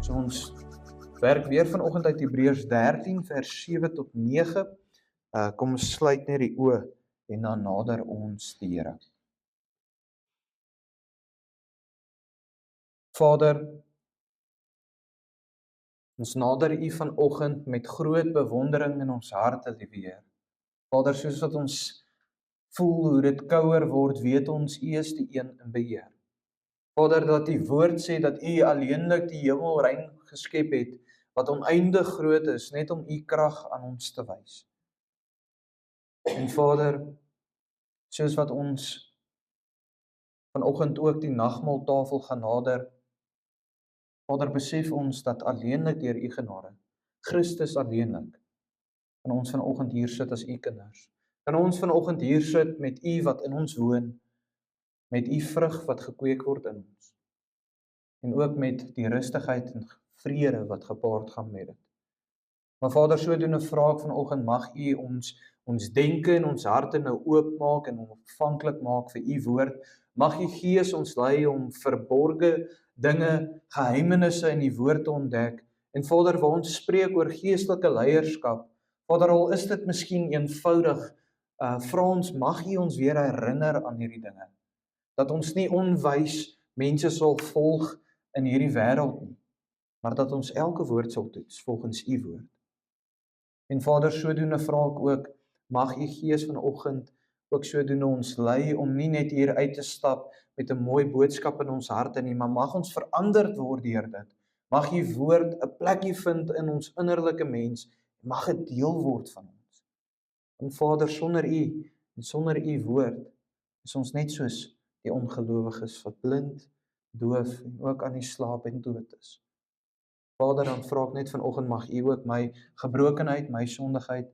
So ons werk weer vanoggend uit Hebreërs 13 vers 7 tot 9. Kom ons sluit net die oë en dan nader ons die Here. Vader, ons nader U vanoggend met groot bewondering in ons harte, liewe Heer. Vader, soos wat ons voel hoe dit kouer word, weet ons U is die een in beheer. Vader, dat U woord sê dat U alleenlik die hemelruim geskep het, wat oneindig groot is, net om U krag aan ons te wys. En Vader, soos wat ons vanoggend ook die nagmaaltafel gaan nader, Vader, besef ons dat alleenlik deur U genade, Christus alleenlik, kan ons vanoggend hier sit as U kinders. Kan ons vanoggend hier sit met U wat in ons woon, met U vrug wat gekweek word in ons. En ook met die rustigheid en vrede wat gepaard gaan met dit. Maar Vader, sodoende vra ek vanoggend, mag U ons denke en ons harte nou oopmaak en ontvanklik maak vir U woord. Mag U Gees ons lei om verborge dinge, geheimenisse in die woord te ontdek. En Vader, waar ons spreek oor geestelike leierskap, Vader, al is dit miskien eenvoudig, vra ons, mag U ons weer herinner aan hierdie dinge. Dat ons nie onwys mense sal volg in hierdie wêreld nie, maar dat ons elke woord sal toets volgens U woord. En Vader, sodoende vra ek ook, mag U Gees vanoggend ook sodoende ons lei om nie net hier uit te stap met 'n mooi boodskap in ons harte nie, maar mag ons veranderd word deur dit. Mag U woord 'n plekkie vind in ons innerlike mens, mag dit deel word van ons. En Vader, sonder U en sonder U woord is ons net soos die ongelowiges wat blind, doof en ook aan die slaap en dood is. Vader, dan vra ek net vanoggend, mag U ook my gebrokenheid, my sondigheid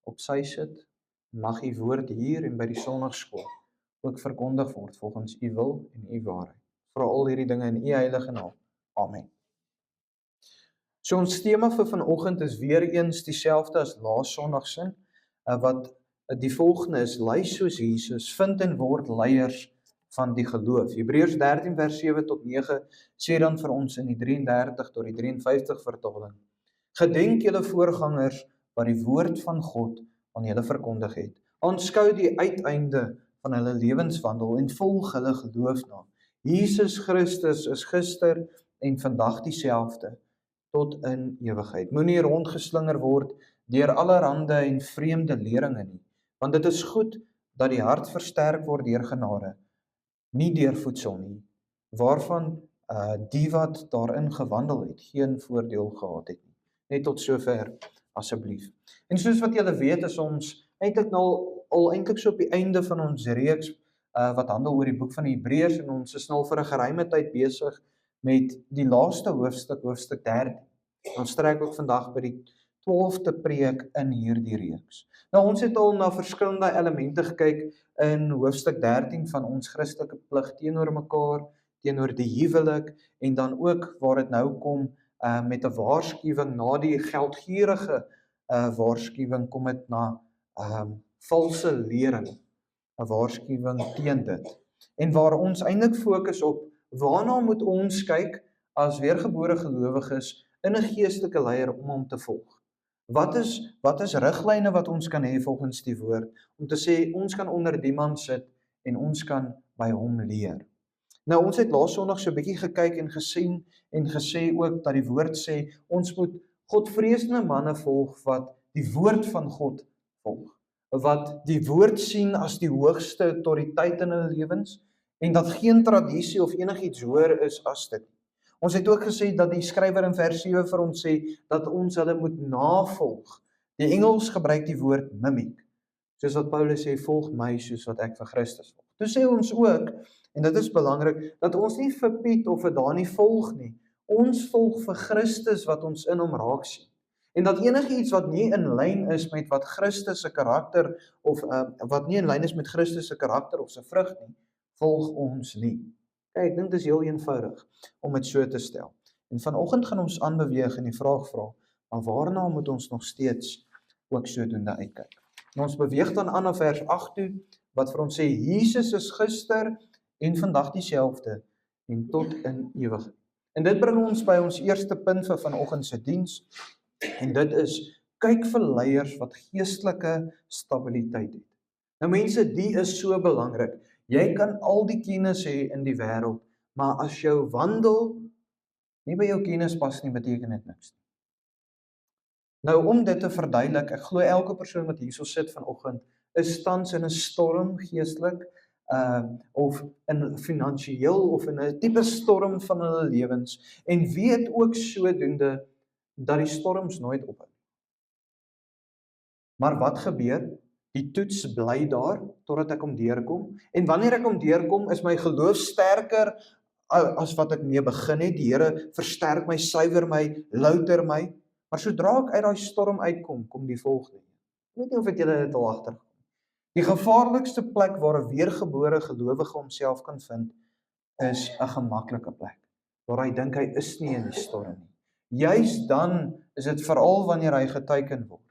op sy sit. Mag U woord hier en by die sonnaarskool ook verkondig word volgens U wil en U waarheid. Vra al hierdie dinge in U heilige naam. Amen. So ons tema vir vanoggend is weer eens dieselfde as laas Sondag se, wat die volgende is: lei soos Jesus, vind en word leiers van die geloof. Hebreërs 13 vers 7 tot 9 sê dan vir ons in die 33 tot die 53 vertaling: Gedenk julle voorgangers wat die woord van God aan julle verkondig het. Aanskou die uiteinde van hulle lewenswandel en volg hulle geloof na. Jesus Christus is gister en vandag dieselfde tot in ewigheid. Moenie rondgeslinger word deur allerhande en vreemde leringe nie, want dit is goed dat die hart versterk word deur genade, nie deur voedsel nie, waarvan die wat daarin gewandel het, geen voordeel gehad het nie. Net tot sover asseblief. En soos wat julle weet, is ons eintlik nou al eintlik so op die einde van ons reeks wat handel oor die boek van die Hebreërs, en ons is nou vir 'n geruime tyd besig met die laaste hoofstuk, hoofstuk 13. Ons trek ook vandag by die 12de preek in hierdie reeks. Nou ons het al na verskillende elemente gekyk in hoofstuk 13 van ons Christelike plig teenoor mekaar, teenoor die huwelik, en dan ook waar dit nou kom met 'n waarskuwing na die geldgierige waarskuwing, kom dit na valse lering, 'n waarskuwing teen dit. En waar ons eintlik fokus op waarna moet ons kyk as weergebore gelowiges in 'n geestelike leier om hom te volg. Wat is riglyne wat ons kan hê volgens die woord om te sê ons kan onder die man sit en ons kan by hom leer. Nou ons het laas Sondag so 'n bietjie gekyk en gesien en gesê ook dat die woord sê ons moet godvreesende manne volg wat die woord van God volg, wat die woord sien as die hoogste autoriteit in hulle lewens en dat geen tradisie of enigiets hoër is as dit. Ons het ook gesê dat die skrywer in vers 7 vir ons sê dat ons hulle moet navolg. Die Engels gebruik die woord mimic, soos wat Paulus sê, volg my soos wat ek vir Christus volg. Toe sê ons ook, en dit is belangrik, dat ons nie vir Piet of vir Dani volg nie. Ons volg vir Christus wat ons in hom raak sien. En dat enigiets wat nie in lyn is met wat Christus se karakter of wat nie in lyn is met Christus se karakter of sy vrug nie, volg ons nie. Kyk, ek dink dit is heel eenvoudig om dit so te stel. En vanoggend gaan ons aanbeweeg en die vraag vra, maar waarna moet ons nog steeds ook sodoende uitkyk? En ons beweeg dan aan na vers 8 toe, wat vir ons sê, Jesus is gister en vandag dieselfde en tot in ewigheid. En dit bring ons by ons eerste punt vir vanoggend se diens, en dit is, kyk vir leiers wat geestelike stabiliteit het. Nou mense, die is so belangrik. Jy kan al die kennis hê in die wêreld, maar as jou wandel nie by jou kennis pas nie, beteken dit niks. Nou om dit te verduidelik, ek glo elke persoon wat hierso sit vanoggend is tans in 'n storm geestelik, of in finansiëel of in 'n diepe storm van hulle lewens, en weet ook sodoende dat die storms nooit ophou. Maar wat gebeur? Die toets bly daar totdat ek hom deurkom, en wanneer ek hom deurkom, is my geloof sterker as wat ek mee begin het. Die Here versterk my, suiwer my, louter my, maar sodra ek uit daai storm uitkom, kom die volgende. Ek weet nie of julle dit al agtergekom. Die gevaarlikste plek waar 'n weergebore gelowige homself kan vind, is 'n gemaklike plek, waar hy dink hy is nie in die storm nie. Juis dan is dit veral wanneer hy geteiken word.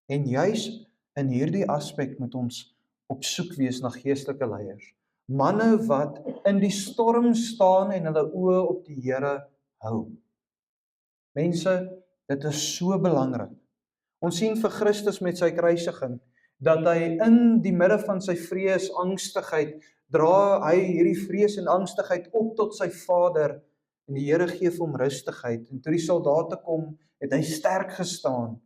En juis in hierdie aspek moet ons op soek wees na geestelike leiers. Manne wat in die storm staan en hulle oë op die Here hou. Mense, dit is so belangrik. Ons sien vir Christus met sy kruisiging, dat hy in die midde van sy vrees, angstigheid, dra hy hierdie vrees en angstigheid op tot sy Vader, en die Here gee vir hom rustigheid, en toe die soldate kom, het hy sterk gestaan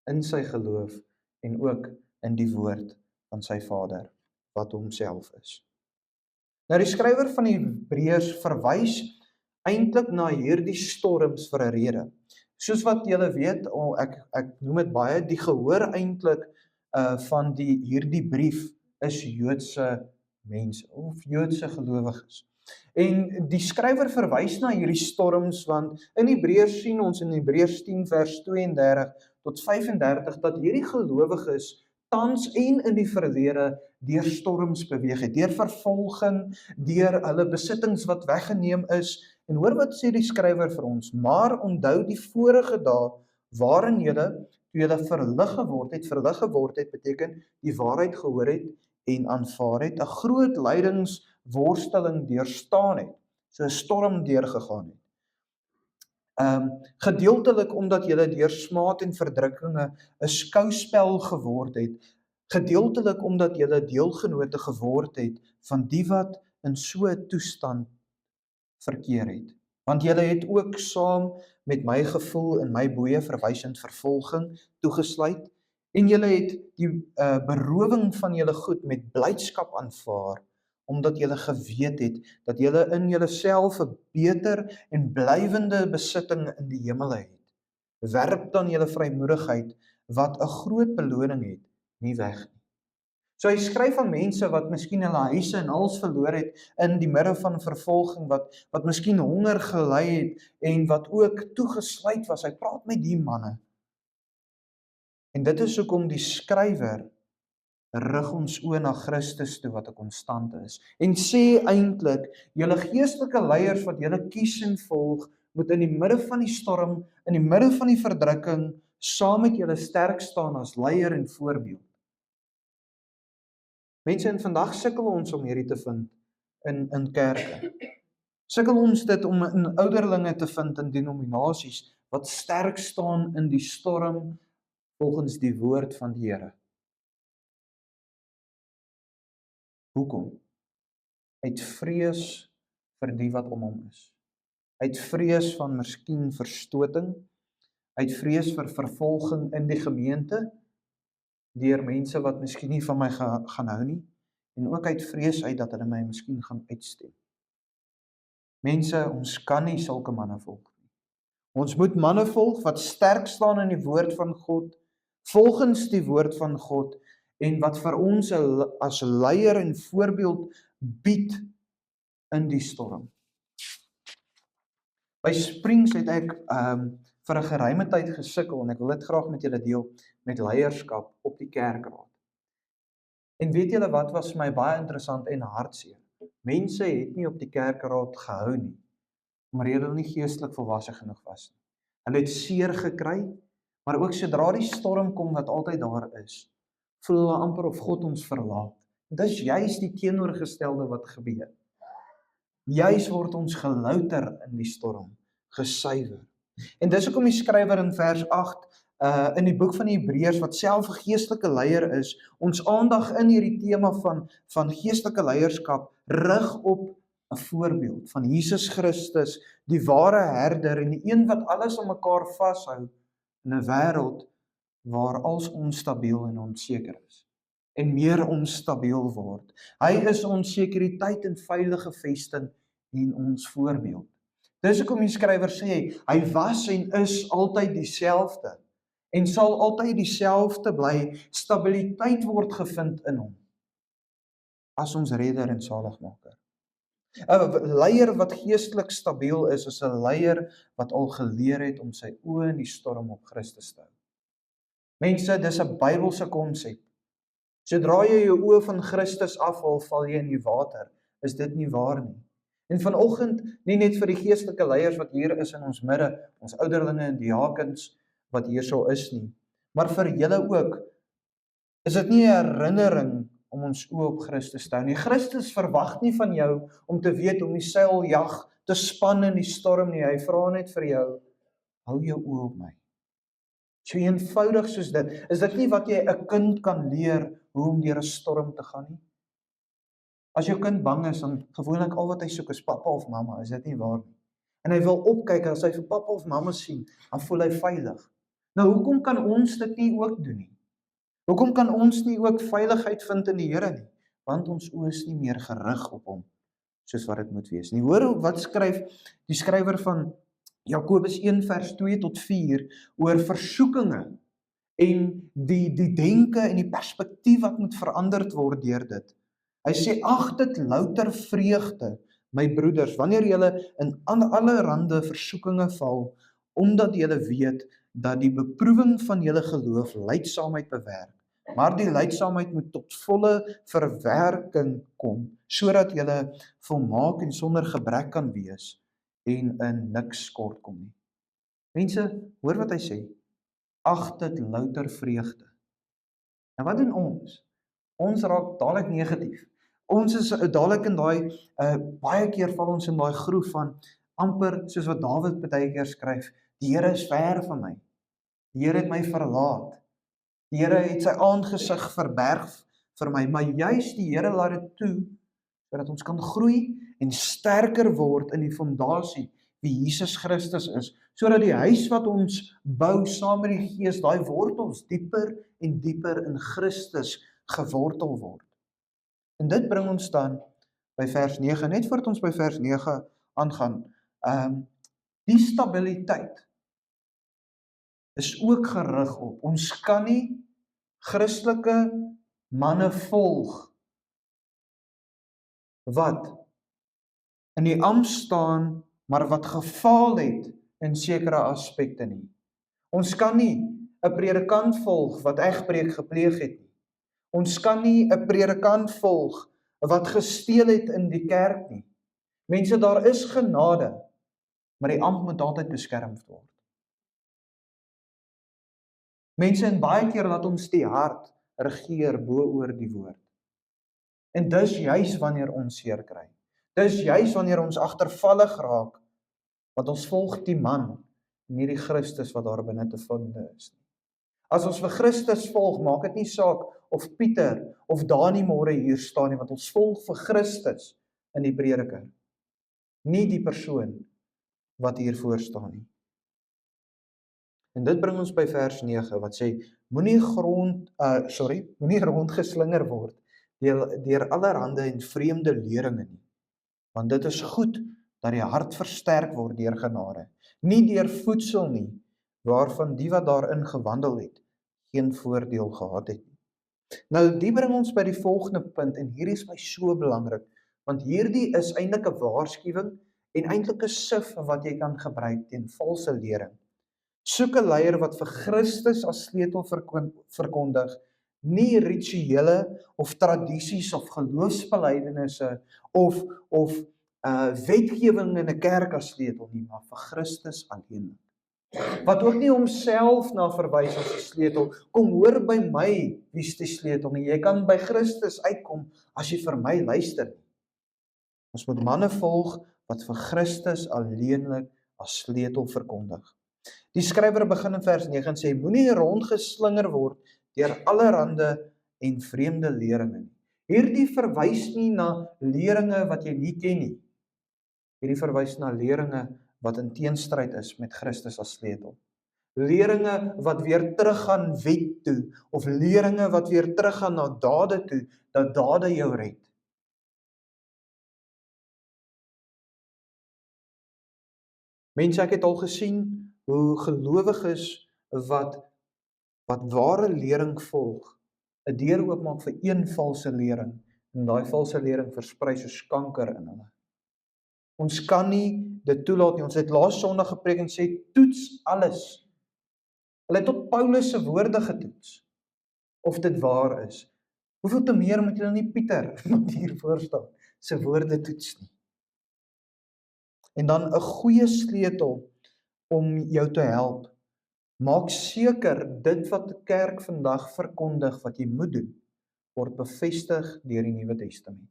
in sy geloof, en ook in die woord van sy Vader, wat homself is. Nou die skrywer van die Hebreërs verwys eintlik na hierdie storms vir 'n rede. Soos wat julle weet, ek noem dit baie, die gehoor eintlik van hierdie brief is Joodse mense of Joodse gelowiges. En die skrywer verwys na hierdie storms, want in Hebreërs sien ons in Hebreërs 10 vers 32 tot 35 dat hierdie gelowiges tans en in die verlede deur storms beweeg het, deur vervolging, deur hulle besittings wat weggeneem is. En hoor wat sê die skrywer vir ons: maar onthou die vorige dae waarin julle, toe julle verlig geword het beteken die waarheid gehoor het en aanvaar het, 'n groot lydingsworsteling deurstaan het, so 'n storm deurgegaan het. Gedeeltelik omdat julle deur smaad en verdrukkinge 'n skouspel geword het, gedeeltelik omdat julle deelgenote geword het van die wat in so 'n toestand verkeer het. Want julle het ook saam met my gevoel in my boeye verwysend vervolging toegesluit, en julle het die berowing van julle goed met blydskap aanvaar, omdat julle geweet het dat julle in julleself 'n beter en blywende besitting in die hemele het. Werp dan julle vrymoedigheid, wat 'n groot beloning het, nie weg nie. So hy skryf aan mense wat miskien hulle huise en alles verloor het in die midde van vervolging, wat miskien honger gely het en wat ook toegesluit was. Hy praat met die manne. En dit is hoekom die skrywer rig ons oë na Christus toe, wat 'n konstante is, en sê eintlik, julle geestelike leiers wat julle kies en volg, moet in die midde van die storm, in die midde van die verdrukking, saam met julle sterk staan as leier en voorbeeld. Mense, en vandag sukkel ons om hierdie te vind in kerke. Sukkel ons dit om in ouderlinge te vind in denominasies wat sterk staan in die storm volgens die woord van die Here. Hoekom? Uit vrees vir die wat om hom is. Uit vrees van miskien verstoting, uit vrees vir vervolging in die gemeente, deur mense wat miskien nie van my gaan hou nie, en ook uit vrees uit dat hulle my miskien gaan uitstem. Mense, ons kan nie sulke manne volg nie. Ons moet manne volg wat sterk staan in die woord van God, volgens die woord van God, en wat vir ons as leier en voorbeeld bied in die storm. By Springs het ek vir 'n geruime tyd gesukkel, en ek wil dit graag met julle deel, met leierskap op die kerkraad. En weet julle wat was my baie interessant en hartseer? Mense het nie op die kerkraad gehou nie, omdat hulle nie geestelik volwasse genoeg was nie. Hulle het seer gekry, maar ook sodra die storm kom wat altyd daar is, voel hulle amper of God ons verlaat. Dis juis die teenoorgestelde wat gebeur. Juis word ons gelouter in die storm, gesuiwer. En dis hoekom die skrywer in vers 8 in die boek van die Hebreërs, wat self 'n geestelike leier is, ons aandag in hierdie tema van geestelike leierskap rig op 'n voorbeeld van Jesus Christus, die ware herder en die een wat alles aan mekaar vashou in 'n wêreld waar alles onstabiel en onseker is en meer onstabiel word. Hy is ons sekuriteit en veilige vesting en ons voorbeeld. Dis hoekom die skrywer sê, hy was en is altyd dieselfde en sal altyd dieselfde bly. Stabiliteit word gevind in hom as ons redder en saligmaker. 'n Leier wat geestelik stabiel is 'n leier wat al geleer het om sy oë in die storm op Christus te hou. Mense, dis 'n Bybelse konsep. Sodra jy jou oë van Christus afhaal, val jy in die water. Is dit nie waar nie? En vanoggend, nie net vir die geestelike leiers wat hier is in ons midde, ons ouderlinge en diakens wat hier sou is nie, maar vir julle ook, is dit nie 'n herinnering om ons oë op Christus te hou nie. Christus verwag nie van jou om te weet hoe om die seiljag te span in die storm nie. Hy vra net vir jou, hou jou oë op my. So eenvoudig soos dit. Is dit nie wat jy 'n kind kan leer hoe om deur 'n storm te gaan nie? As jou kind bang is, dan gewoonlik al wat hy soek is pappa of mamma, is dit nie waar nie? En hy wil opkyk, as hy vir pappa of mamma sien, dan voel hy veilig. Nou hoekom kan ons dit nie ook doen nie? Hoekom kan ons nie ook veiligheid vind in die Here nie? Want ons oë is nie meer gerig op hom, soos wat dit moet wees nie. Hoor wat skryf die skrywer van Jakobus 1 vers 2 tot 4 oor versoekinge en die denke en die perspektief wat moet veranderd word deur dit. Hy sê, ag dit louter vreugde, my broeders, wanneer julle in allerhande versoekinge val, omdat julle weet dat die beproewing van julle geloof lydsaamheid bewerk. Maar die lydsaamheid moet tot volle verwerking kom, sodat julle volmaak en sonder gebrek kan wees en in niks kort kom nie. Mense, hoor wat hy sê. Ag dit louter vreugde. Nou wat doen ons? Ons raak dadelik negatief. Ons is dadelik in daai baie keer val ons in daai groef van amper soos wat Dawid baie keer skryf, die Here is ver van my. Die Here het my verlaat. Die Here het sy aangesig verberg vir my, maar juis die Here laat dit toe sodat ons kan groei en sterker word in die fondasie wie Jesus Christus is, sodat die huis wat ons bou saam met die Gees, daai wortels dieper en dieper in Christus gewortel word. En dit bring ons dan by vers 9, net voordat ons by vers 9 aangaan, die stabiliteit is ook gerig op, ons kan nie Christelike manne volg, wat in die ampt staan, maar wat gefaal het in sekere aspekte nie. Ons kan nie 'n predikant volg wat egbreek gepleeg het nie. Ons kan nie 'n predikant volg wat gesteel het in die kerk nie. Mense, daar is genade, maar die ampt moet altyd beskerm word. Mense, en baie keer laat ons die hart regeer bo oor die woord. En dis juis wanneer ons seer kry. Dis juis wanneer ons agtervallig raak, wat ons volg die man, nie die Christus wat daar binne te vind is nie. As ons vir Christus volg, maak dit nie saak of Pieter of Dani môre hier staan nie, want ons volg vir Christus in die prediker, nie die persoon wat hier voor staan nie. En dit bring ons by vers 9 wat sê, moenie rondgeslinger word deur allerhande en vreemde leringe nie, want dit is goed dat die hart versterk word deur genade, nie deur voedsel nie, waarvan die wat daarin gewandel het, geen voordeel gehad het nie. Nou, die bring ons by die volgende punt, en hier is my so belangrik, want hierdie is eintlik 'n waarskuwing en eintlik 'n sif wat jy kan gebruik teen valse lering. Soek 'n leier wat vir Christus as sleutel verkondig, nie rituele of tradisies of geloofsbelijdenisse of wetgewing in 'n kerk as sleutel nie, maar vir Christus alleen. Wat ook nie homself na verwys as 'n sleutel, kom hoor by my, wie is die sleutel nie, jy kan by Christus uitkom as jy vir my luister. Ons moet manne volg wat vir Christus alleenlik as sleutel verkondig. Die skrywer begin in vers 9 en sê, moenie rondgeslinger word deur allerhande en vreemde leringe nie. Hierdie verwys nie na leringe wat jy nie ken nie. Hierdie verwys na leringe wat in teenstryd is met Christus as sleutel. Leringe wat weer teruggaan wet toe, of leringe wat weer teruggaan na dade toe, dat dade jou red. Mense, ek het al gesien hoe gelowiges wat ware lering volg, 'n deur oopmaak vir een valse lering, en daai valse lering versprei soos kanker in hulle. Ons kan nie dit toelaat nie. Ons het laas Sondag gepreek en sê, toets alles. Hulle het tot Paulus se woorde getoets, of dit waar is. Hoeveel te meer moet julle nie Pieter, wat hier voorstaan, se woorde toets nie. En dan 'n goeie sleutel om jou te help. Maak seker dit wat die kerk vandag verkondig wat jy moet doen, word bevestig deur die Nuwe Testament.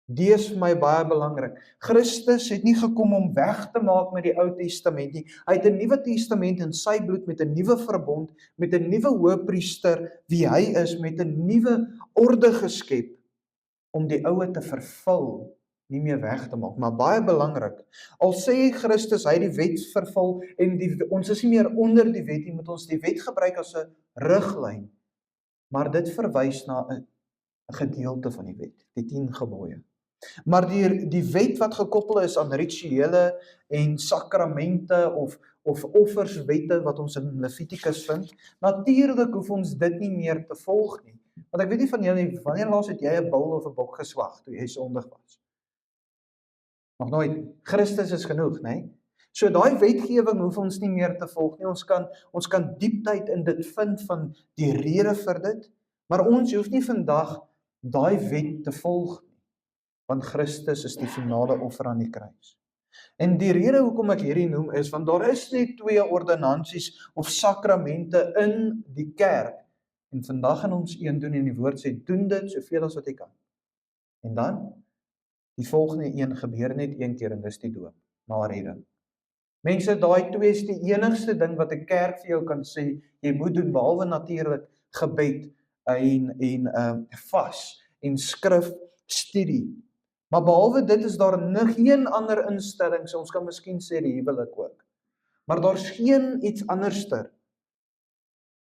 Dit is vir my baie belangrik. Christus het nie gekom om weg te maak met die Ou Testament nie. Hy het 'n Nuwe Testament in sy bloed met 'n nuwe verbond, met 'n nuwe hoëpriester wie hy is, met 'n nuwe orde geskep om die oue te vervul, nie meer weg te maak. Maar baie belangrik, al sê Christus hy die wet vervul en ons is nie meer onder die wet nie, moet ons die wet gebruik as 'n riglyn. Maar dit verwys na 'n gedeelte van die wet, die 10 gebooie. Maar die wet wat gekoppel is aan rituele en sakramente of offerswette wat ons in Levitikus vind, natuurlik hoef ons dit nie meer te volg nie. Want ek weet nie van julle nie, wanneer laas het jy 'n bul of 'n bok geswag toe jy sondig was? Nog nooit. Christus is genoeg, né? So daai wetgewing hoef ons nie meer te volg nie. Ons kan dieptyd in dit vind van die rede vir dit, maar ons hoef nie vandag daai wet te volg nie, want Christus is die finale offer aan die kruis. En die rede hoekom ek hierdie noem is, want daar is net 2 ordonnansies of sakramente in die kerk, en vandag gaan ons een doen en die woord sê, doen dit soveel as wat jy kan. En dan, die volgende een gebeur net een keer en dis die doop, na redding. Mense, daai 2 is die enigste ding wat 'n kerk vir jou kan sê, jy moet doen, behalwe natuurlik gebed en vas en skrifstudie. Maar behalwe dit is daar geen ander instelling, so ons kan miskien sê die huwelik ook. Maar daar's geen iets anderster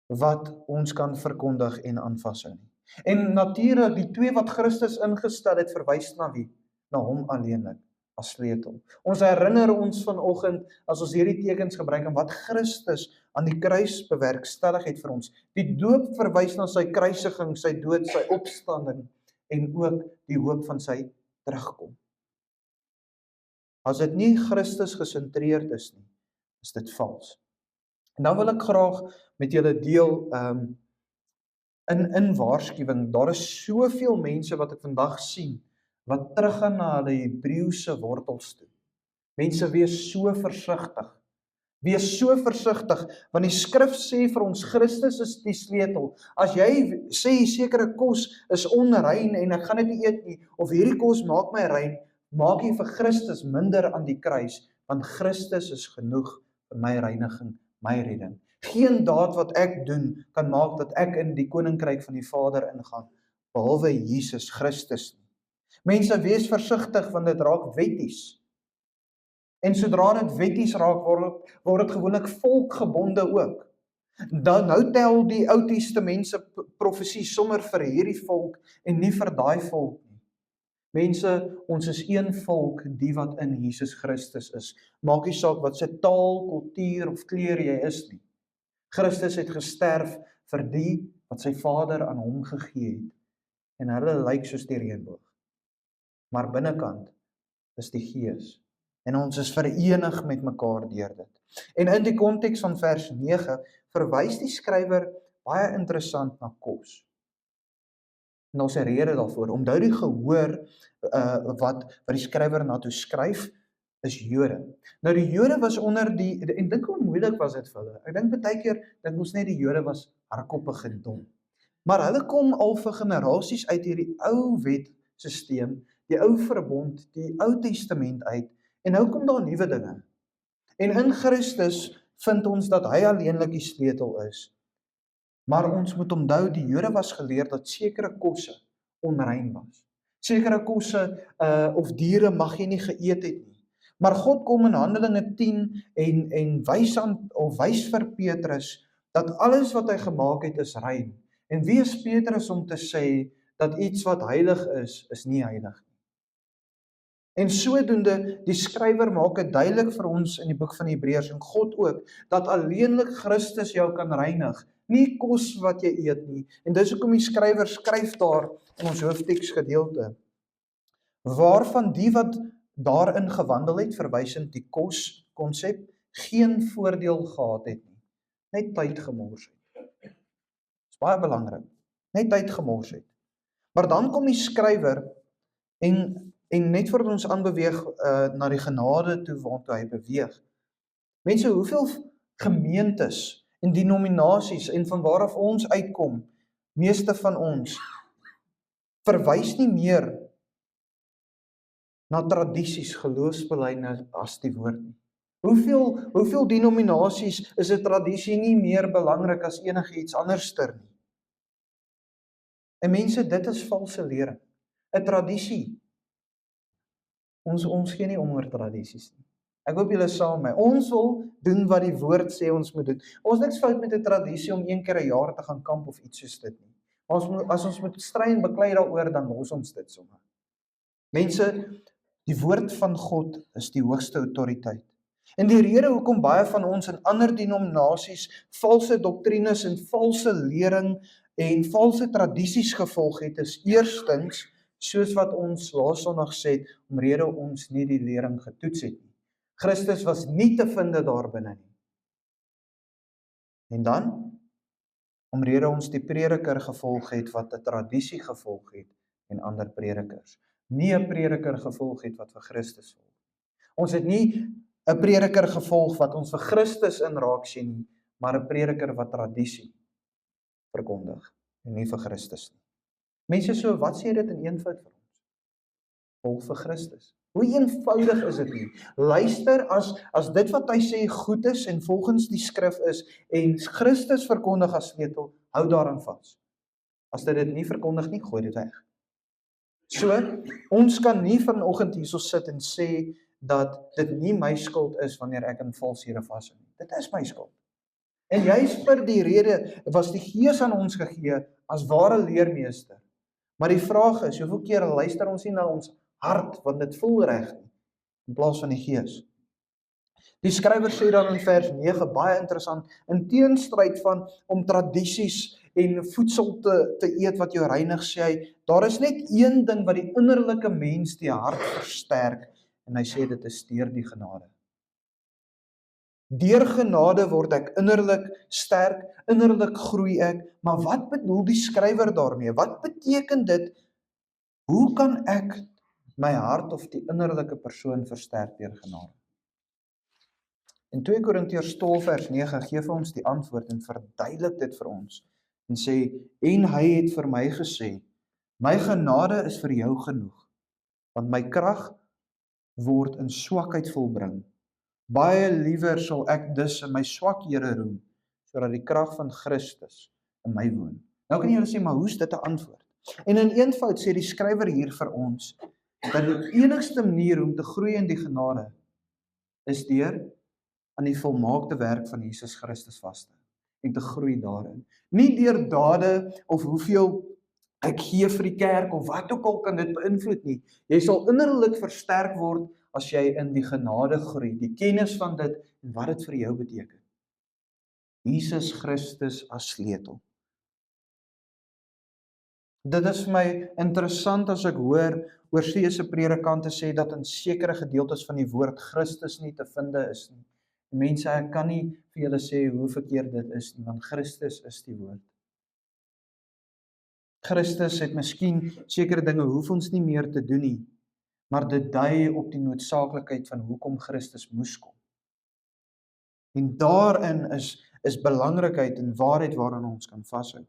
wat ons kan verkondig en aan vashou nie. En natuurlik, die 2 wat Christus ingestel het, verwys na wie? Na hom alleenlik, as sleutel. Ons herinner ons vanoggend, as ons hierdie tekens gebruik, en wat Christus aan die kruis bewerkstellig het vir ons. Die doop verwys na sy kruisiging, sy dood, sy opstanding, en ook die hoop van sy terugkom. As dit nie Christus gesentreerd is nie, is dit vals. En dan wil ek graag met julle deel in waarskuwing. Daar is soveel mense wat ek vandag sien wat teruggaan na hulle Hebreëse wortels toe. Mense, wees so versigtig. Wees so versigtig, want die skrif sê vir ons, Christus is die sleutel. As jy sê sekere kos is onrein en ek gaan dit nie eet nie, of hierdie kos maak my rein, maak jy vir Christus minder aan die kruis, want Christus is genoeg vir my reiniging, my redding. Geen daad wat ek doen kan maak dat ek in die koninkryk van die Vader ingaan, behalwe Jesus Christus nie. Mense, wees versigtig, want dit raak wetties. En sodra dit wetties raak, word dit gewoonlik volkgebonde ook. Dan nou tel die Ou Testamentse profesie sommer vir hierdie volk en nie vir daai volk nie. Mense, ons is een volk, die wat in Jesus Christus is. Maak nie saak wat se taal, kultuur of kleur jy is nie. Christus het gesterf vir die wat sy Vader aan hom gegee het. En hulle lyk soos die reënboog. Maar binnekant is die Gees. En ons is verenig met mekaar deur dit. En in die konteks van vers 9 verwys die skrywer baie interessant na kos. En daar's 'n rede daarvoor. Onthou die gehoor wat die skrywer na toe skryf, is Jode. Nou die Jode was onder en dink hoe moeilik was dit vir hulle. Ek dink baie keer dink ons net die Jode was hardkoppig en dom. Maar hulle kom al vir generasies uit hierdie ou wetstelsel die ou verbond, die Ou Testament uit, en nou kom daar nuwe dinge. En in Christus vind ons dat hy alleenlik die sleutel is. Maar ons moet onthou, die Jode was geleer dat sekere kosse onrein was. Sekere kosse of diere mag jy nie geëet het nie. Maar God kom in Handelinge 10 en wys vir Petrus dat alles wat hy gemaak het is rein. En wie is Petrus om te sê dat iets wat heilig is nie heilig nie? En sodoende, die skrywer maak dit duidelik vir ons in die boek van Hebreërs en God ook, dat alleenlik Christus jou kan reinig, nie kos wat jy eet nie. En dis hoekom die skrywer skryf daar in ons hoofteksgedeelte, waarvan die wat daarin gewandel het, verwysend die koskonsep, geen voordeel gehad het nie, net tyd gemors het. Dis baie belangrik, net tyd gemors het. Maar dan kom die skrywer en net voordat ons aanbeweeg na die genade toe waartoe hy beweeg. Mense, hoeveel gemeentes en denominasies en van waaraf ons uitkom, meeste van ons, verwys nie meer na tradisies, geloofsbelijdenis as die woord nie. Hoeveel denominasies is 'n tradisie nie meer belangrik as enige iets anderster nie? En mense, dit is valse lering. 'n Tradisie. Ons gee nie om oor tradisies nie. Ek hoop julle saam met my. Ons wil doen wat die woord sê ons moet doen. Ons niks fout met 'n tradisie om 1 keer 'n jaar te gaan kamp of iets soos dit nie. As ons moet stry en beklei daaroor, dan los ons dit sommer. Mense, die woord van God is die hoogste autoriteit. En die rede hoekom baie van ons in ander denominasies valse doktrines en valse lering en valse tradisies gevolg het, is eerstens, soos wat ons laas Sondag sê, omrede ons nie die lering getoets het nie. Christus was nie te vind daar binne nie. En dan, omrede ons die prediker gevolg het wat 'n tradisie gevolg het en ander predikers. Nie 'n prediker gevolg het wat vir Christus volg. Ons het nie 'n prediker gevolg wat ons vir Christus in raak sien nie, maar 'n prediker wat tradisie verkondig en nie vir Christus nie. Mense, so wat sê dit in eenvoud vir ons? Volg vir Christus. Hoe eenvoudig is dit nie? Luister, as dit wat hy sê goed is en volgens die skrif is en Christus verkondig as sleutel, hou daaraan vas. As dit nie verkondig nie, gooi dit weg. So, ons kan nie vanoggend hierso sit en sê dat dit nie my skuld is wanneer ek in valshede vashou nie. Dit is my skuld. En juist vir die rede was die Gees aan ons gegee as ware leermeester. Maar die vraag is, hoeveel keer luister ons nie na ons hart, want dit voel reg nie, in plaas van die Gees. Die skrywer sê dan in vers 9, baie interessant, in teenstryd van om tradisies en voedsel te eet wat jou reinig, sê hy, daar is net een ding wat die innerlike mens, die hart versterk, en hy sê dit is deur die genade. Deur genade word ek innerlik sterk, innerlik groei ek, maar wat bedoel die skrywer daarmee? Wat beteken dit? Hoe kan ek my hart of die innerlike persoon versterk deur genade? In 2 Korintiërs 12 vers 9 gee vir ons die antwoord en verduidelik dit vir ons en sê, en hy het vir my gesê, my genade is vir jou genoeg, want my krag word in swakheid volbring. Baie liewer sal ek dus in my swakhede roem, sodat die krag van Christus in my woon. Nou kan jy sê, maar hoe is dit 'n antwoord? En in eenvoud sê die skrywer hier vir ons, dat die enigste manier om te groei in die genade, is deur aan die volmaakte werk van Jesus Christus vas te hou en te groei daarin. Nie deur dade of hoeveel ek gee vir die kerk of wat ook al kan dit beïnvloed nie. Jy sal innerlik versterk word as jy in die genade groei, die kennis van dit en wat dit vir jou beteken. Jesus Christus as sleutel. Dit is vir my interessant as ek hoor oorseese predikante sê dat in sekere gedeeltes van die woord Christus nie te vinde is nie. Mense, ek kan nie vir julle sê hoe verkeerd dit is nie, want Christus is die woord. Christus het miskien sekere dinge hoef ons nie meer te doen nie, maar dit dui op die noodsaaklikheid van hoekom Christus moes kom. En daarin is belangrikheid en waarheid waaraan ons kan vashou.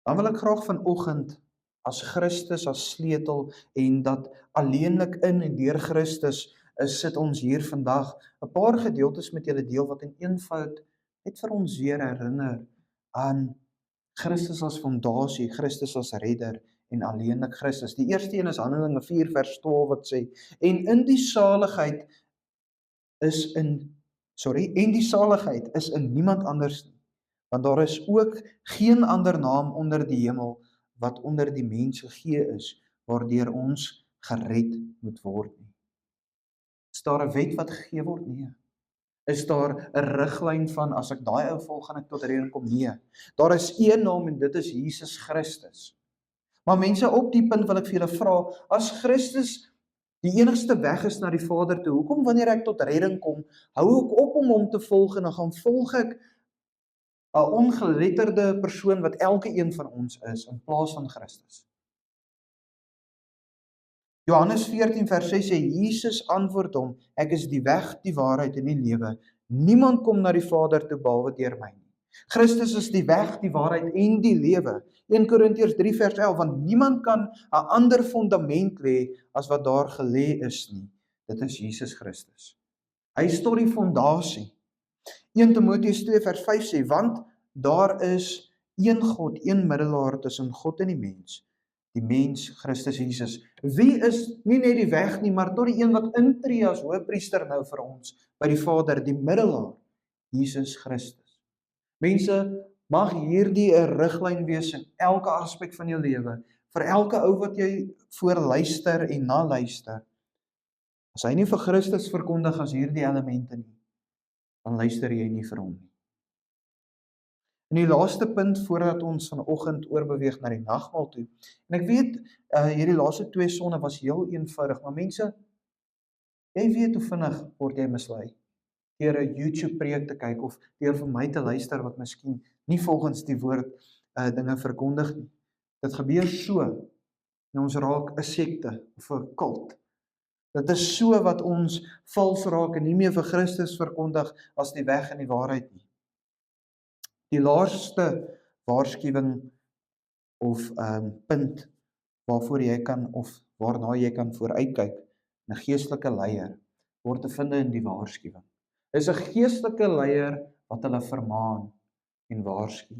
Dan wil ek graag vanoggend as Christus as sleutel en dat alleenlik in en deur Christus sit ons hier vandag. 'n Paar gedeeltes met julle deel wat in eenvoud net vir ons weer herinner aan Christus as fondasie, Christus as redder en alleenlik Christus. Die eerste een is Handelinge 4 vers 12 wat sê, en die saligheid is in niemand anders nie, want daar is ook geen ander naam onder die hemel wat onder die mens gegee is, waardeur ons gered moet word nie. Is daar 'n wet wat gegee word? Nee. Is daar 'n riglyn van as ek daai ou volg gaan ek tot redding kom? Nee. Daar is een naam en dit is Jesus Christus. Maar mense, op die punt wil ek vir julle vra, as Christus die enigste weg is na die Vader toe, hoekom wanneer ek tot redding kom, hou ek op om hom te volg en dan gaan volg ek 'n ongeletterde persoon wat elke een van ons is in plaas van Christus? Johannes 14 vers 6 sê, Jesus antwoord hom, ek is die weg, die waarheid en die lewe. Niemand kom na die Vader toe behalwe deur my nie. Christus is die weg, die waarheid en die lewe. 1 Korintiërs 3 vers 11, want niemand kan 'n ander fondament lê as wat daar gelê is nie. Dit is Jesus Christus. Hy is tot die fondasie. 1 Timoteus 2 vers 5 sê, want daar is een God, een middelaar tussen God en die mens Christus Jesus. Wie is nie net die weg nie, maar tot die een wat intree as hoëpriester nou vir ons by die Vader, die middelaar, Jesus Christus. Mense, mag hierdie 'n riglyn wees in elke aspek van jou lewe, vir elke ou wat jy voor luister en na luister. As hy nie vir Christus verkondig as hierdie elemente nie, dan luister jy nie vir hom nie. En die laaste punt voordat ons vanoggend oorbeweeg na die nagmaal toe. En ek weet hierdie laaste 2 sonde was heel eenvoudig, maar mense, jy weet hoe vinnig word jy mislei deur 'n YouTube preek te kyk of deur vir my te luister wat miskien nie volgens die woord dinge verkondig nie. Dit gebeur so en ons raak 'n sekte of 'n kult. Dit is so wat ons vals raak en nie meer vir Christus verkondig as die weg en die waarheid nie. Die laaste waarskuwing of punt waarvoor jy kan of waarna jy kan vooruitkyk, 'n geestelike leier word te vind in die waarskuwing. Is 'n geestelike leier wat hulle vermaan en waarsku.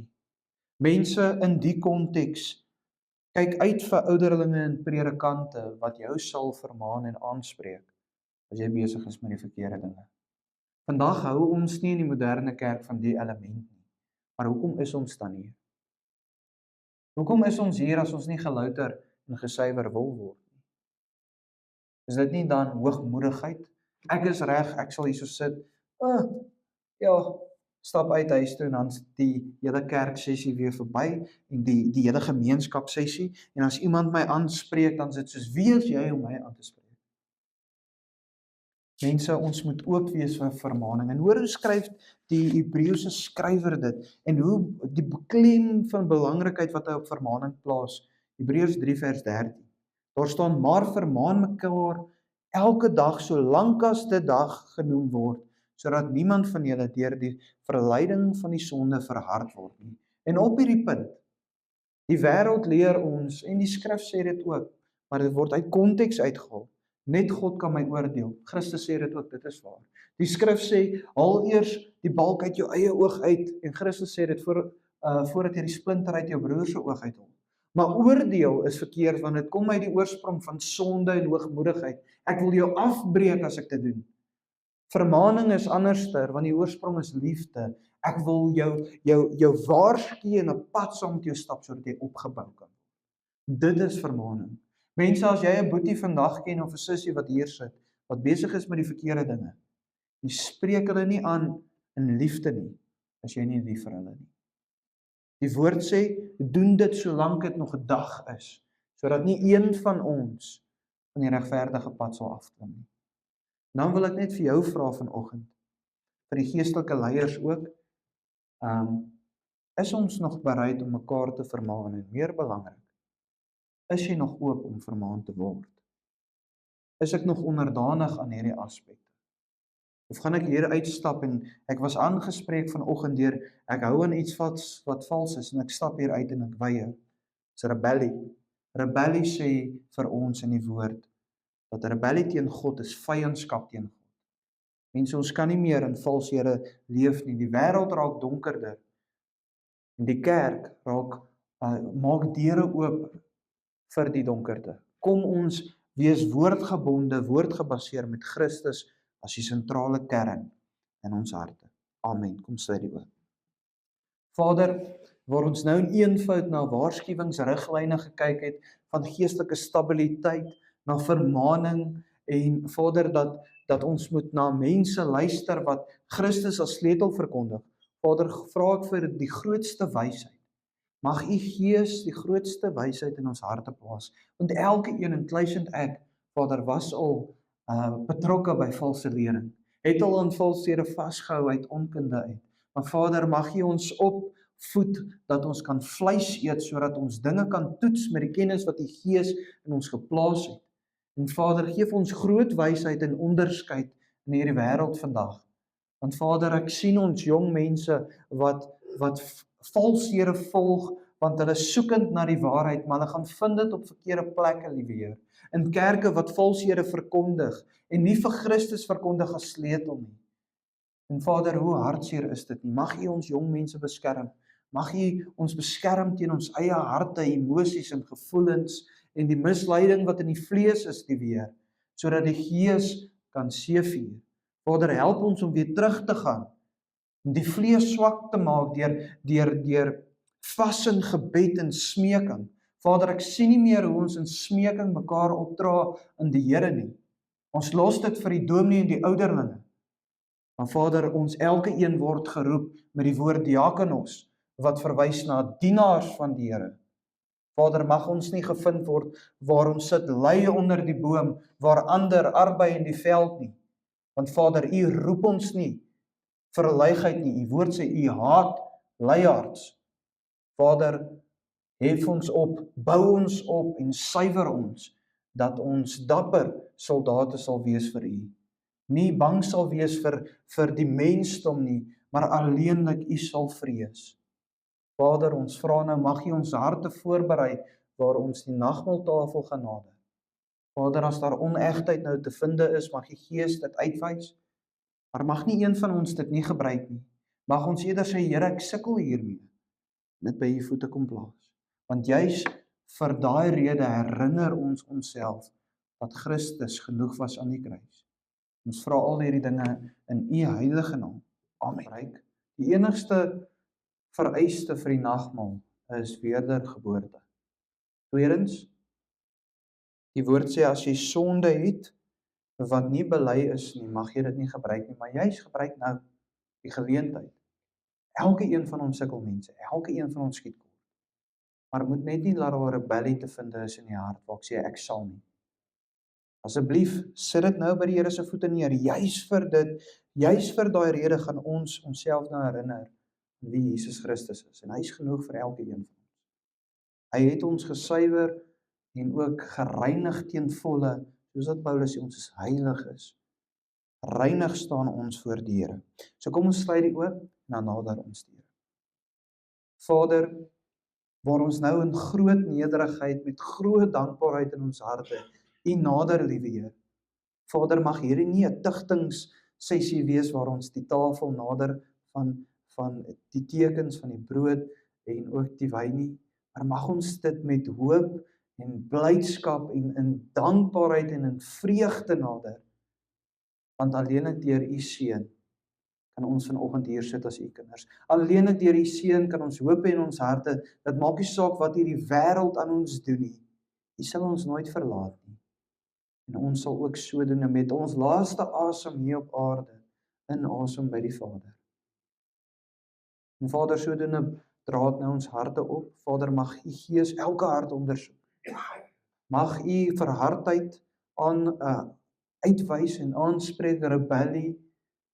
Mense in die konteks, kyk uit vir ouderlinge en predikante wat jou sal vermaan en aanspreek as jy besig is met die verkeerde dinge. Vandag hou ons nie in die moderne kerk van die element nie. Maar hoekom is ons dan hier? Hoekom is ons hier as ons nie gelouter en gesuiwer wil word nie? Is dit nie dan hoogmoedigheid? Ek is reg, ek sal hier so sit. Stap uit huis toe en dan die hele kerksessie weer verby en die hele gemeenskapssessie en as iemand my aanspreek dan is dit soos, wie is jy om my aan te spreek? Mense, ons moet oop wees vir vermaning. En hoor hoe skryf die Hebreëse skrywer dit en hoe die beklem van belangrikheid wat hy op vermaning plaas. Hebreërs 3 vers 13. Daar staan, maar vermaan mekaar elke dag solank as dit dag genoem word, sodat niemand van julle deur die verleiding van die sonde verhard word nie. En op hierdie punt, die wêreld leer ons en die skrif sê dit ook, maar dit word uit konteks uitgehaal. Net God kan my oordeel. Christus sê dit ook, dit is waar. Die skrif sê, haal eers die balk uit jou eie oog uit, en Christus sê dit voordat jy die splinter uit jou broer se oog uithaal. Maar oordeel is verkeerd, want dit kom uit die oorsprong van sonde en hoogmoedigheid. Ek wil jou afbreek as ek dit doen. Vermaning is anderster, want die oorsprong is liefde. Ek wil jou waarsku en 'n pad saam met jou stap, sodat jy opgebou kan. Dit is vermaning. Mense, as jy 'n boetie vandag ken of 'n sussie wat hier sit, wat besig is met die verkeerde dinge, jy spreek hulle nie aan in liefde nie, as jy nie lief vir hulle nie. Die woord sê, doen dit solank dit nog 'n dag is, sodat nie een van ons van die regverdige pad sal afklim nie. Dan wil ek net vir jou vra vanoggend, vir die geestelike leiers ook, is ons nog bereid om mekaar te vermaan en meer belangrik, is jy nog oop om vermaan te word? Is ek nog onderdanig aan hierdie aspekte? Of gaan ek hier uitstap en ek was aangespreek vanoggend deur ek hou aan iets wat vals is en ek stap hier uit en ek weier. Dis rebellie. Rebellie sê vir ons in die woord, dat rebellie teen God is vyandskap teen God. Mense, ons kan nie meer in valshede leef nie. Die wêreld raak donkerder en die kerk maak deure oop vir die donkerte. Kom ons wees woordgebonde, woordgebaseer met Christus as die sentrale kern in ons harte. Amen. Kom sluit die oë. Vader, waar ons nou in eenvoud na waarskuwingsriglyne gekyk het van geestelike stabiliteit, na vermaaning en Vader dat ons moet na mense luister wat Christus as sleutel verkondig. Vader, vra ek vir die grootste wysheid. Mag U Gees die grootste wysheid in ons harte plaas, want elke een inclusief ek, Vader, was al betrokke by valse lering, het al aan valshede vasgehou uit onkunde uit. Maar Vader, mag U ons opvoed dat ons kan vleis eet, sodat ons dinge kan toets met die kennis wat die Gees in ons geplaas het. En Vader, geef ons groot wysheid en onderskeid in hierdie wêreld vandag. Want Vader, ek sien ons jong mense wat valshede volg, want hulle soekend na die waarheid, maar hulle gaan vind dit op verkeerde plekke, liewe Heer. In kerke wat valshede verkondig en nie vir Christus verkondig as sleutel nie. En Vader, hoe hartseer is dit nie? Mag U ons jong mense beskerm. Mag U ons beskerm teen ons eie harte, emosies en gevoelens en die misleiding wat in die vlees is, liewe Heer, sodat die Gees kan seëvier. Vader, help ons om weer terug te gaan, om die vlees swak te maak deur vas in gebed en smeking. Vader, ek sien nie meer hoe ons in smeking mekaar opdra in die Here nie. Ons los dit vir die dominee en die ouderlinge. Maar Vader, ons elke een word geroep met die woord diakonos, wat verwys na dienaars van die Here. Vader, mag ons nie gevind word waar ons sit lei onder die boom, waar ander arbei in die veld nie. Want Vader, U roep ons nie vir luiheid nie. U woord sê U haat luiaards. Vader, hef ons op, bou ons op en suiwer ons, dat ons dapper soldate sal wees vir U. Nie bang sal wees vir die mensdom nie, maar alleenlik U sal vrees. Vader, ons vra nou, mag U ons harte voorberei waar ons die nagmaaltafel gaan nader. Vader, as daar onegtheid nou te vind is, mag die Gees dit uitwys, maar mag nie een van ons dit nie gebruik nie. Mag ons eerder sê, Here, ek sukkel hiermee, dit by U voete kom plaas. Want juis vir daai rede herinner ons onsself dat Christus genoeg was aan die kruis. Ons vra al hierdie dinge in U heilige naam. Amen. Die enigste vereiste vir die nagmaal is wedergeboorte. Tweedens, die woord sê as jy sonde het wat nie bely is nie, mag jy dit nie gebruik nie, maar jy's gebruik nou die geleentheid. Elke een van ons sukkel mense, elke een van ons skiet kort. Maar moet net nie laat daar 'n rebellie te vind is in die hart waar ek sê ek sal nie. Asseblief, sit dit nou by die Here se voete neer. Juis vir daai rede gaan ons onsself nou herinner wie Jesus Christus is. En hy is genoeg vir elke een van ons. Hy het ons gesuiwer en ook gereinig teen volle, soos wat Paulus sê, ons is heilig is. Reinig staan ons voor die Here. So kom ons sluit die oë en dan nader ons die Here. Vader, waar ons nou in groot nederigheid met groot dankbaarheid in ons harte U nader, liewe Heer. Vader, mag hierdie nie 'n tigtingssessie wees waar ons die tafel nader van die tekens van die brood en ook die wyn nie, maar mag ons dit met hoop en blydskap en in dankbaarheid en in vreugde nader. Want alleenlik deur U seun kan ons vanoggend hier sit as U kinders. Alleenlik deur U seun kan ons hoop in ons harte, dat maak nie saak wat hierdie wêreld aan ons doen nie. U sal ons nooit verlaat nie. En ons sal ook so doen met ons laaste asem hier op aarde, inasem by die Vader. En Vader, sodoende dra dit nou ons harte op. Vader, mag U Gees elke hart ondersoek. Mag U verhardheid uitwys en aanspreek, rebellie,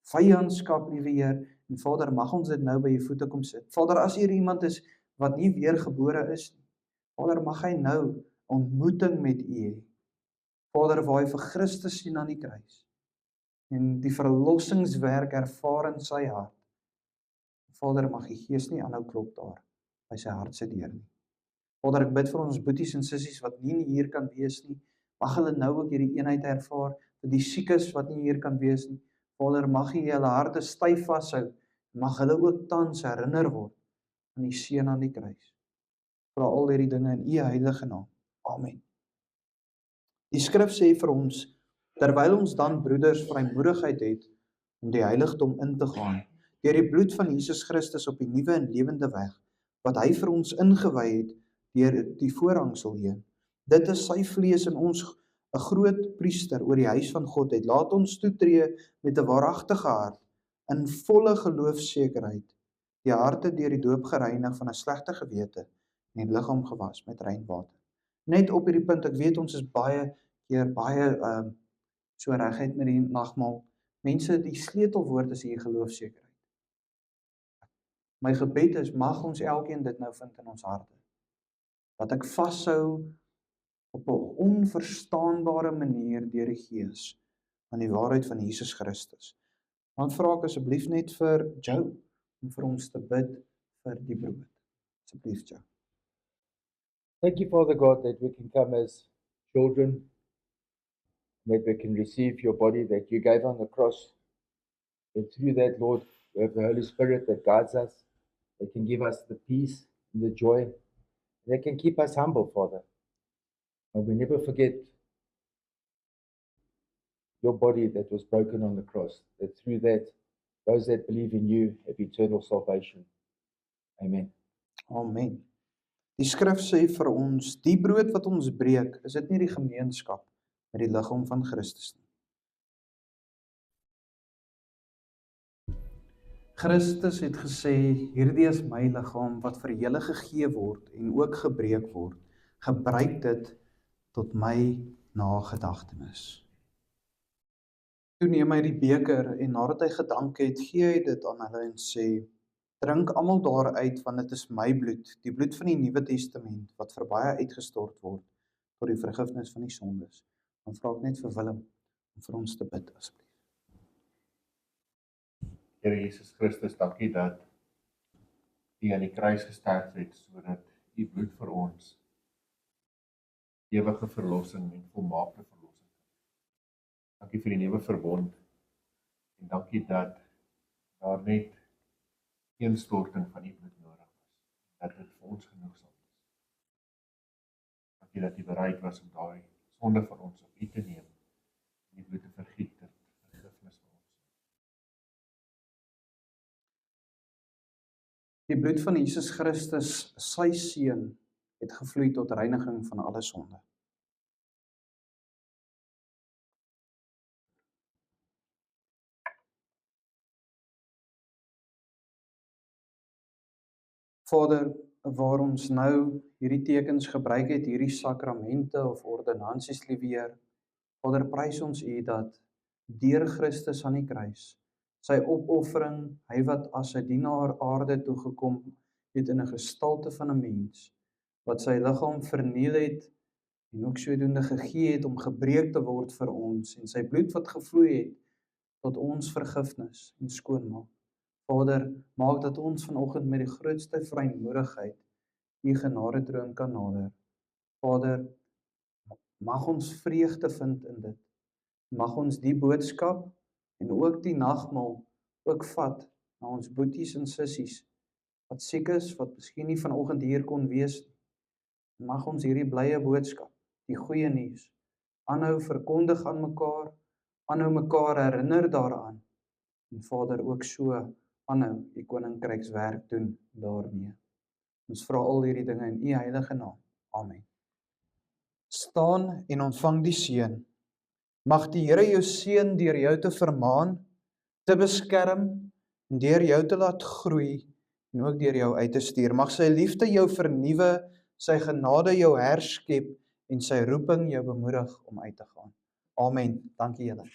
vyandskap, liewe Heer. En Vader, mag ons dit nou by U voete kom sit. Vader, as hier iemand is wat nie weergebore is nie, Vader, mag hy nou ontmoeting met U hê. Vader, waar hy vir Christus sien aan die kruis en die verlossingswerk ervaar in sy hart. Vader, mag die Gees nie aanhou klop daar by sy hart se deur nie. Vader, ek bid vir ons boeties en sissies wat nie hier kan wees nie. Mag hulle nou ook hierdie eenheid ervaar, vir die siekes wat nie hier kan wees nie. Vader, mag U hulle harte styf vashou. Mag hulle ook tans herinner word aan die seun aan die kruis. Vra al hierdie dinge in U heilige naam. Amen. Die skrif sê vir ons, terwyl ons dan broeders vrymoedigheid het om die heiligdom in te gaan, deur die bloed van Jesus Christus op die nuwe en lewende weg, wat hy vir ons ingewy het deur die voorhangsel heen. Dit is sy vlees in ons 'n groot priester oor die huis van God het. Laat ons toetree met 'n waaragtige hart, in volle geloofsekerheid, die harte deur die doop gereinig van 'n slegte gewete en die liggaam gewas met rein water. Net op hierdie punt, ek weet ons is baie so reguit met die nagmaal. Mense, die sleutelwoord is hier geloofsekerheid. My gebed is, mag ons elkeen dit nou vind in ons harte. Dat ek vashou op 'n onverstaanbare manier deur die Gees aan die waarheid van Jesus Christus. Dan vra ek asseblief net vir Joe om vir ons te bid vir die brood. Asseblief, Joe. Thank you, Father God, that we can come as children, that we can receive your body that you gave on the cross. And through that, Lord, we have the Holy Spirit that guides us, that can give us the peace and the joy, that can keep us humble, Father. And we never forget your body that was broken on the cross, that through that, those that believe in you have eternal salvation. Amen. Amen. Die skrif sê vir ons, die brood wat ons breek, is dit nie die gemeenskap met die liggaam van Christus nie. Christus het gesê, hierdie is my liggaam wat vir julle gegee word en ook gebreek word. Gebruik dit tot my nagedagtenis. Toe neem hy die beker en nadat hy gedank het, gee hy dit aan hulle en sê, drink almal daaruit, want dit is my bloed, die bloed van die Nuwe Testament, wat vir baie uitgestort word tot die vergifnis van die sondes. Dan vra ek net vir Willem om vir ons te bid, asseblief. Here Jesus Christus, dankie dat U aan die kruis gesterf het, sodat U bloed vir ons ewige verlossing en volmaakte verlossing. Dankie vir die nuwe verbond en dankie dat daar net een storting van U bloed nodig was, dat dit vir ons genoegsaam is. Dankie dat U bereid was om daai sonde van ons op U te neem en die bloed te vergiet ter vergifnis van ons. Die bloed van Jesus Christus, sy seun, het gevloei tot reiniging van alle sonde. Vader, waar ons nou hierdie tekens gebruik het, hierdie sakramente of ordonnansies liewer, Vader, prys ons U dat deur Christus aan die kruis, sy opoffering, hy wat as 'n dienaar aarde toe gekom het in 'n gestalte van 'n mens, wat sy liggaam verniel het en ook sodoende gegee het om gebreek te word vir ons en sy bloed wat gevloei het tot ons vergifnis en skoonmaak. Vader, maak dat ons vanoggend met die grootste vrymoedigheid U genadetroon kan nader. Vader, mag ons vreugde vind in dit. Mag ons die boodskap en ook die nagmaal ook vat na ons boeties en sissies wat siek is, wat miskien nie vanoggend hier kon wees nie. Mag ons hierdie blye boodskap, die goeie nuus, aanhou verkondig aan mekaar, aanhou mekaar herinner daaraan. En Vader, ook so aanhou U koninkrykswerk doen daarmee. Ons vra al hierdie dinge in U heilige naam. Amen. Staan en ontvang die seën. Mag die Here jou seën deur jou te vermaan, te beskerm en deur jou te laat groei en ook deur jou uit te stuur. Mag sy liefde jou vernuwe, sy genade jou herskep en sy roeping jou bemoedig om uit te gaan. Amen. Dankie julle.